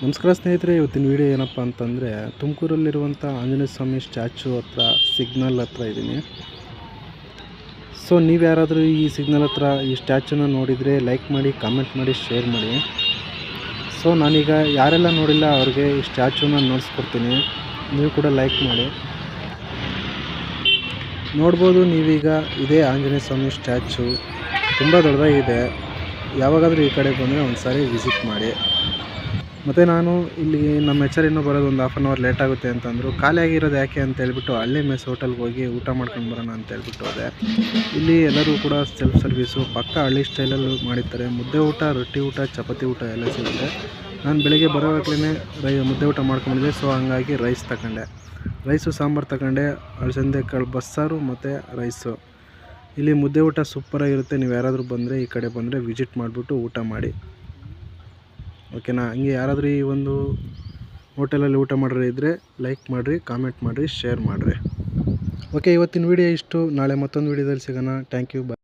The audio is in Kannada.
ನಮಸ್ಕಾರ ಸ್ನೇಹಿತರೆ, ಇವತ್ತಿನ ವಿಡಿಯೋ ಏನಪ್ಪ ಅಂತಂದರೆ ತುಮಕೂರಲ್ಲಿರುವಂಥ ಆಂಜನೇಯ ಸ್ವಾಮಿ ಸ್ಟ್ಯಾಚು ಹತ್ರ ಸಿಗ್ನಲ್ ಹತ್ರ ಇದ್ದೀನಿ. ಸೊ ನೀವು ಯಾರಾದರೂ ಈ ಸಿಗ್ನಲ್ ಹತ್ರ ಈ ಸ್ಟ್ಯಾಚುನ ನೋಡಿದರೆ ಲೈಕ್ ಮಾಡಿ, ಕಾಮೆಂಟ್ ಮಾಡಿ, ಶೇರ್ ಮಾಡಿ. ಸೊ ನಾನೀಗ ಯಾರೆಲ್ಲ ನೋಡಿಲ್ಲ ಅವ್ರಿಗೆ ಈ ಸ್ಟ್ಯಾಚುನ ನೋಡಿಸ್ಕೊಡ್ತೀನಿ. ನೀವು ಕೂಡ ಲೈಕ್ ಮಾಡಿ. ನೋಡ್ಬೋದು ನೀವೀಗ ಇದೇ ಆಂಜನೇಯ ಸ್ವಾಮಿ ಸ್ಟ್ಯಾಚು ತುಂಬ ದೊಡ್ಡದಾಗಿದೆ. ಯಾವಾಗಾದರೂ ಈ ಕಡೆ ಬಂದರೆ ಒಂದು ಸಾರಿ ವಿಸಿಟ್ ಮಾಡಿ. ಮತ್ತು ನಾನು ಇಲ್ಲಿ ನಮ್ಮ ಇನ್ನೂ ಬರೋದು ಒಂದು ಹಾಫ್ ಆನ್ ಅವರ್ ಲೇಟ್ ಆಗುತ್ತೆ ಅಂತಂದರು. ಖಾಲಿಯಾಗಿರೋದು ಯಾಕೆ ಅಂತ ಹೇಳ್ಬಿಟ್ಟು ಹಳ್ಳಿ ಮೆಸ್ ಹೋಟೆಲ್ಗೆ ಹೋಗಿ ಊಟ ಮಾಡ್ಕೊಂಡು ಬರೋಣ ಅಂತ ಹೇಳ್ಬಿಟ್ಟು ಹೋದೆ. ಇಲ್ಲಿ ಎಲ್ಲರೂ ಕೂಡ ಸೆಲ್ಫ್ ಸರ್ವೀಸು, ಪಕ್ಕ ಹಳ್ಳಿ ಸ್ಟೈಲಲ್ಲಿ ಮಾಡಿರ್ತಾರೆ. ಮುದ್ದೆ ಊಟ, ರೊಟ್ಟಿ ಊಟ, ಚಪಾತಿ ಊಟ ಎಲ್ಲ ಸಿಗುತ್ತೆ. ನಾನು ಬೆಳಗ್ಗೆ ಬರೋವಾಗಲೇ ಮುದ್ದೆ ಊಟ ಮಾಡ್ಕೊಂಡಿದ್ದೆ. ಸೊ ಹಂಗಾಗಿ ರೈಸ್ ತಗೊಂಡೆ, ರೈಸು ಸಾಂಬಾರು ತಗೊಂಡೆ, ಅಲಸಂದೆ ಕಾಳು ಬಸ್ಸಾರು ಮತ್ತು ರೈಸು. ಇಲ್ಲಿ ಮುದ್ದೆ ಊಟ ಸೂಪರಾಗಿರುತ್ತೆ. ನೀವು ಯಾರಾದರೂ ಬಂದರೆ ಈ ಕಡೆ ಬಂದರೆ ವಿಸಿಟ್ ಮಾಡಿಬಿಟ್ಟು ಊಟ ಮಾಡಿ, ಓಕೆನಾ. ಹಂಗೆ ಯಾರಾದರೂ ಈ ಒಂದು ಹೋಟೆಲಲ್ಲಿ ಊಟ ಮಾಡೋರು ಇದ್ದರೆ ಲೈಕ್ ಮಾಡಿರಿ, ಕಾಮೆಂಟ್ ಮಾಡಿರಿ, ಶೇರ್ ಮಾಡಿರಿ. ಓಕೆ, ಇವತ್ತಿನ ವೀಡಿಯೋ ಇಷ್ಟು. ನಾಳೆ ಮತ್ತೊಂದು ವೀಡಿಯೋದಲ್ಲಿ ಸಿಗೋಣ. Thank you, bye.